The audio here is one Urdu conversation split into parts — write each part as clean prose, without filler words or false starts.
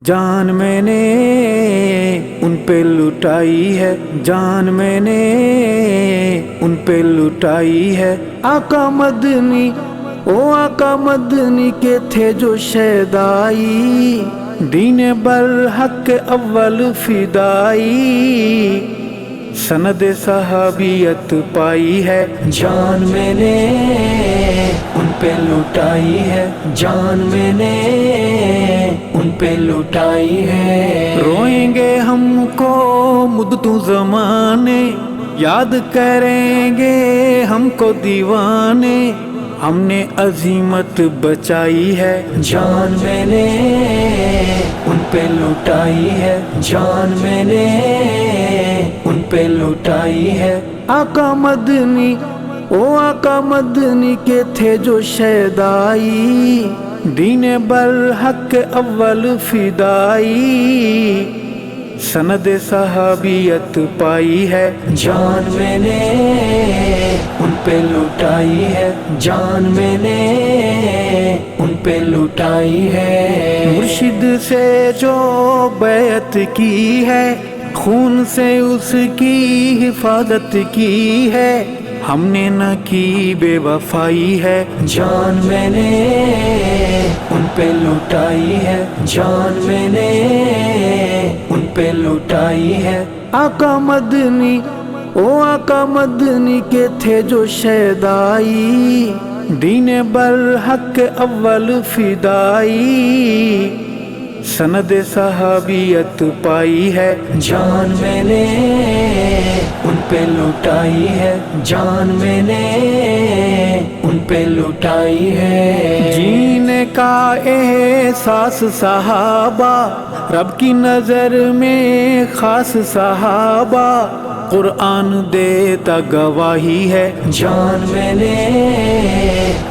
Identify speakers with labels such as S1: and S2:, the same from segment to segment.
S1: جان میں نے ان پہ لٹائی ہے، جان میں نے ان پہ لٹائی ہے۔ آقا مدنی او آقا مدنی کے تھے جو شیدائی، دین برحق کے اول فدائی، سند صحابیت پائی ہے۔ جان میں نے ان پہ لٹائی ہے، جان میں نے ان پہ لٹائی ہے۔ روئیں گے ہم کو مدتوں زمانے، یاد کریں گے ہم کو دیوانے، ہم نے عظمت بچائی ہے۔ جان میں نے ان پہ لٹائی ہے، جان میں نے ان پہ لٹائی ہے۔ آقا مدنی او آقا مدنی کے تھے جو شیدائی، دین برحق کے اول فدائی، سند صحابیت پائی ہے۔ جان میں نے ان پہ لٹائی ہے، جان میں نے ان پہ لٹائی ہے۔ مرشد سے جو بیعت کی ہے، خون سے اس کی حفاظت کی ہے، ہم نے نہ کی بے وفائی ہے۔ جان میں نے ان پہ لٹائی ہے، جان میں نے ان پہ لٹائی ہے۔ آقا مدنی او آقا مدنی کے تھے جو شیدائی، دین برحق کے اول فدائی، سند صحابیت پائی ہے۔ جان میں نے ان پہ لٹائی ہے، جان میں نے ان پہ لٹائی ہے۔ جینے کا احساس صحابہ، رب کی نظر میں خاص صحابہ، قرآن دیتا گواہی ہے۔ جان میں نے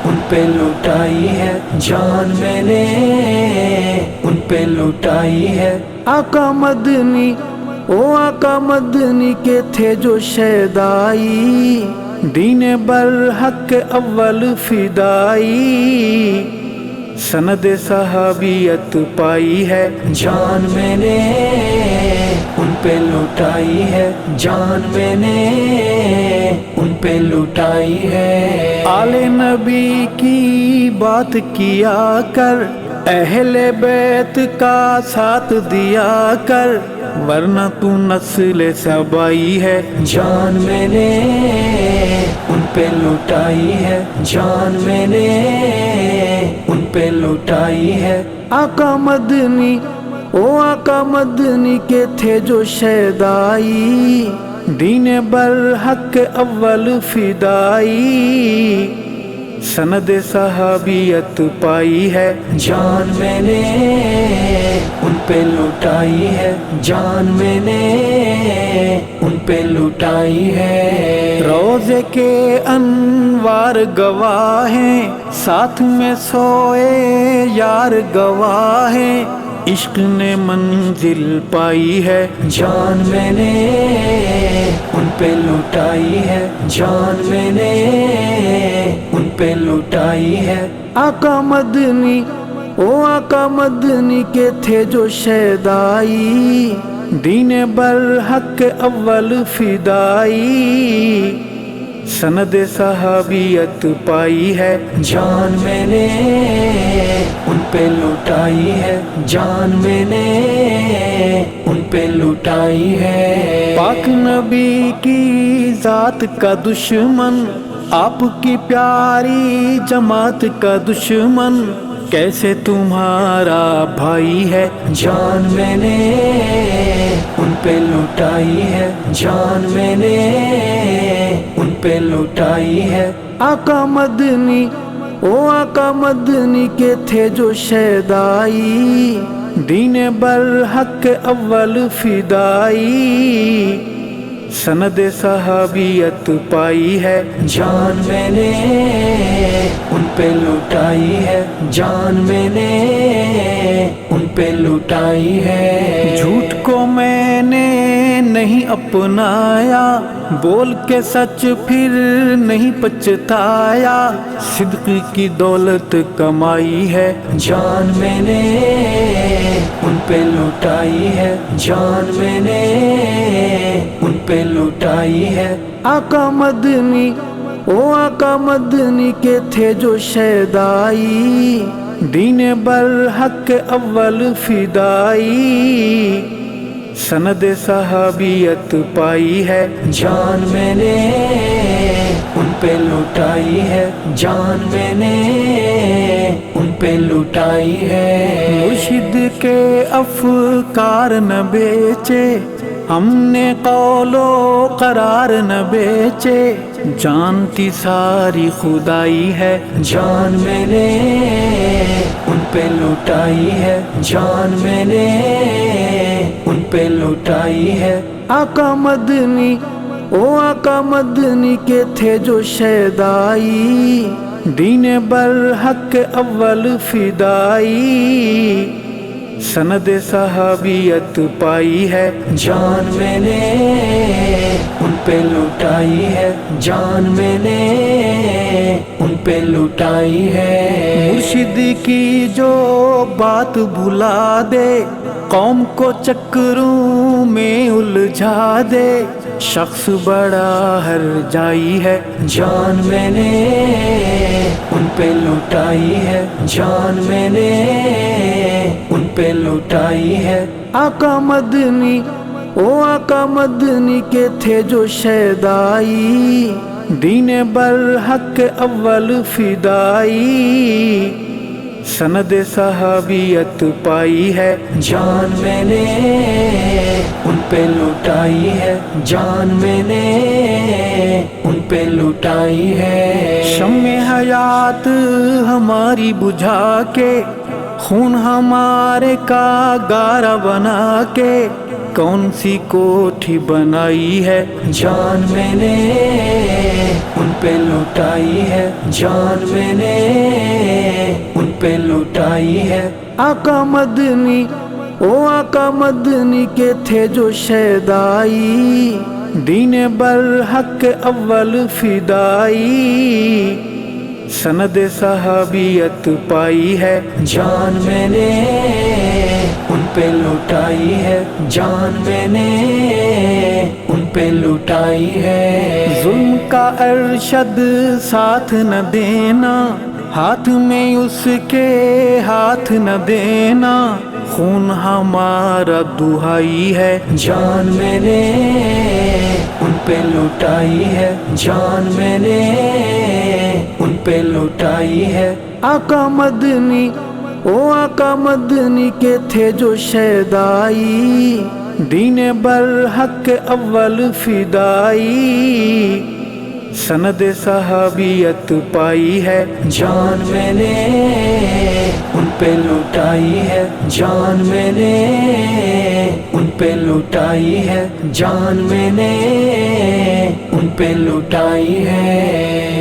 S1: ان پہ لٹائی ہے، جان میں نے ان پہ لٹائی ہے۔ آقا مدنی او آقا مدنی کے تھے جو شیدائی، دین برحق کے اول فدائی، سند صحابیت پائی ہے۔ جان میں نے ان پہ لٹائی ہے، جان میں نے ان پہ لٹائی ہے۔ آل نبی کی بات کیا کر، اہل بیت کا ساتھ دیا کر، ورنہ تو نسل سبائی ہے۔ جان میں نے ان پہ لٹائی ہے، جان میں نے ان پہ لٹائی ہے۔ آقا مدنی او آقا مدنی کے تھے جو شیدائی، دین برحق کے اول فدائی، سند صحابیت پائی ہے۔ جان میں نے ان پہ لٹائی ہے، جان میں نے ان پہ لٹائی ہے۔ روزے کے انوار گواہ ہیں، ساتھ میں سوئے یار گواہ ہیں، عشق نے منزل پائی ہے۔ جان میں نے ان پہ لٹائی ہے، جان میں نے ان پہ لٹائی ہے۔ آقا مدنی او آقا مدنی کے تھے جو شیدائی، دین برحق کے اول فدائی، سند صحابیت پائی ہے۔ جان میں نے ان پہ لٹائی ہے، جان میں نے ان پہ لٹائی ہے۔ پاک نبی کی ذات کا دشمن، آپ کی پیاری جماعت کا دشمن، کیسے تمہارا بھائی ہے۔ جان میں نے ان پہ لٹائی ہے، جان میں نے ان پہ لٹائی ہے۔ آقا مدنی او آقا مدنی کے تھے جو شیدائی، دین برحق کے اول فدائی، سند صحابیت پائی ہے۔ جان میں نے ان پہ لٹائی ہے، جان میں نے ان پہ لٹائی ہے۔ جھوٹ کو میں نے نہیں اپنایا، بول کے سچ پھر نہیں پچھتایا، صدق کی دولت کمائی ہے، جان میں نے ان پہ لٹائی ہے، جان میں نے ان پہ لٹائی ہے۔ آقا مدنی او آقا مدنی کے تھے جو شیدائی، دین برحق اول فدائی، سند صحابیت پائی ہے، جان میں نے ان پہ لٹائی ہے، جان میں نے ان پہ لٹائی ہے۔ مرشد کے افکار نہ بیچے، ہم نے قول و قرار نہ بیچے، جانتی ساری خدائی ہے، جان میں نے ان پہ لٹائی ہے، جان میں نے ان پہ لٹائی ہے۔ آقا مدنی او آقا مدنی کے تھے جو شیدائی، دین برحق اول فدائی، سند صحابیت پائی ہے، جان میں نے ان پہ لٹائی ہے، جان میں نے ان پہ لٹائی ہے۔ مرشد کی جو بات بھلا دے، قوم کو چکروں میں الجھا دے، شخص بڑا ہر جائی ہے، جان میں نے ان پہ لٹائی ہے، جان میں نے ان پہ لٹائی ہے۔ آقا مدنی او آقا مدنی کے تھے جو شیدائی، دین برحق اول فدائی، سند صحابیت پائی ہے، جان میں نے ان پہ لٹائی ہے، جان میں نے ان پہ لٹائی ہے۔ شمع حیات ہماری بجھا کے، خون ہمارے کا گارا بنا کے، کون سی کوٹھی بنائی ہے، جان میں نے ان پہ لٹائی ہے، جان میں نے ان پہ لٹائی ہے۔ آقا مدنی او آقا مدنی کے تھے جو شیدائی، دین برحق اول فدائی، سند صحابیت پائی ہے، جان میں نے ان پہ لٹائی ہے، جان میں نے ان پہ لٹائی ہے۔ ظلم کا ارشد ساتھ نہ دینا، ہاتھ میں اس کے ہاتھ نہ دینا، خون ہمارا دہائی ہے، جان میں نے ان پہ لٹائی ہے، جان میں نے ان پہ لٹائی ہے۔ آقا مدنی او آقا مدنی کے تھے جو شیدائی، دین برحق اول فدائی، سند صحابیت پائی ہے، جان میں نے ان پہ لٹائی ہے، جان میں نے ان پہ لٹائی ہے، جان میں نے ان پہ لٹائی ہے۔